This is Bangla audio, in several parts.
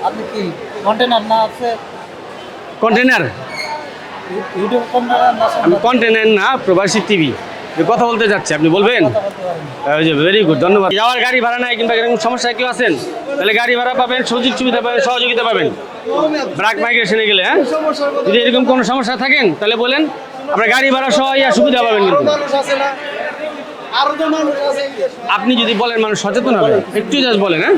আপনি কি কন্টেনার না আছে কন্টেনার? ইউটিউব কন্টেনার না আমি কন্টেনার না, প্রবাসী টিভি কথা বলতে যাচ্ছি, আপনি বলবেন? কথা বলতে পারেন। ভেরি গুড, ধন্যবাদ। যাওয়ার গাড়ি ভাড়া নাই কিংবা এরকম সমস্যায় কেউ আছেন, তাহলে গাড়ি ভাড়া পাবেন, সুযোগ সুবিধা পাবেন, সহযোগিতা পাবেন ব্রাক মাইগ্রেশনে গেলে। হ্যাঁ, যদি এরকম কোনো সমস্যা থাকেন তাহলে বলেন, আপনার গাড়ি ভাড়া সহ সুবিধা পাবেন। কিন্তু আপনি যদি বলেন মানুষ সচেতন হবে, একটু জাস্ট বলেন। হ্যাঁ,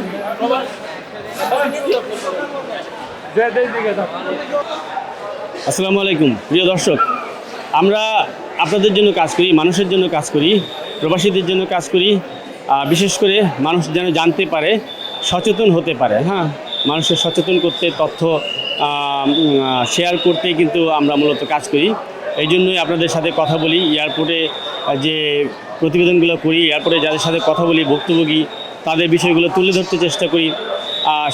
আসসালামু আলাইকুম প্রিয় দর্শক, আমরা আপনাদের জন্য কাজ করি, মানুষের জন্য কাজ করি, প্রবাসীদের জন্য কাজ করি। বিশেষ করে মানুষ যেন জানতে পারে, সচেতন হতে পারে। হ্যাঁ, মানুষের সচেতন করতে, তথ্য শেয়ার করতে কিন্তু আমরা মূলত কাজ করি। এই জন্যই আপনাদের সাথে কথা বলি, এয়ারপোর্টে যে প্রতিবেদনগুলো করি, এয়ারপোর্টে যাদের সাথে কথা বলি, ভুক্তভোগী তাদের বিষয়গুলো তুলে ধরতে চেষ্টা করি।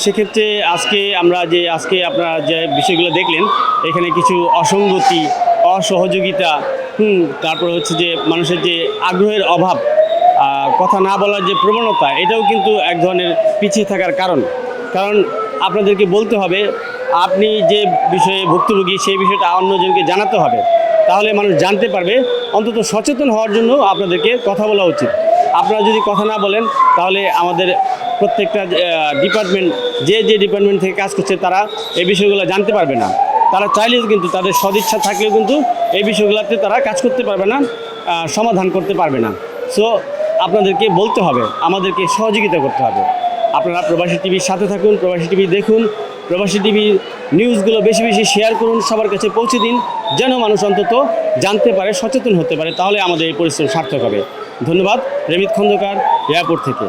সেক্ষেত্রে আজকে আপনারা যে বিষয়গুলো দেখলেন, এখানে কিছু অসঙ্গতি, অসহযোগিতা, তারপর হচ্ছে যে মানুষের যে আগ্রহের অভাব, কথা না বলার যে প্রবণতা, এটাও কিন্তু এক ধরনের পিছিয়ে থাকার কারণ আপনাদেরকে বলতে হবে, আপনি যে বিষয়ে ভুক্তভোগী সেই বিষয়টা অন্যজনকে জানাতে হবে, তাহলে মানুষ জানতে পারবে। অন্তত সচেতন হওয়ার জন্য আপনাদেরকে কথা বলা উচিত। আপনারা যদি কথা না বলেন, তাহলে আমাদের প্রত্যেকটা ডিপার্টমেন্ট, যে ডিপার্টমেন্ট থেকে কাজ করছে, তারা এই বিষয়গুলো জানতে পারবে না। তারা চাইলেও কিন্তু, তাদের সদিচ্ছা থাকলেও কিন্তু এই বিষয়গুলোতে তারা কাজ করতে পারবে না, সমাধান করতে পারবে না। সো আপনাদেরকে বলতে হবে, আমাদেরকে সহযোগিতা করতে হবে। আপনারা প্রবাসী টিভির সাথে থাকুন, প্রবাসী টিভি দেখুন, প্রবাসী টিভির নিউজগুলো বেশি বেশি শেয়ার করুন, সবার কাছে পৌঁছে দিন, যেন মানুষ অন্তত জানতে পারে, সচেতন হতে পারে। তাহলে আমাদের এই পরিশ্রম সার্থক হবে। ধন্যবাদ। রেমিত খন্দকার, এয়ারপোর্ট থেকে।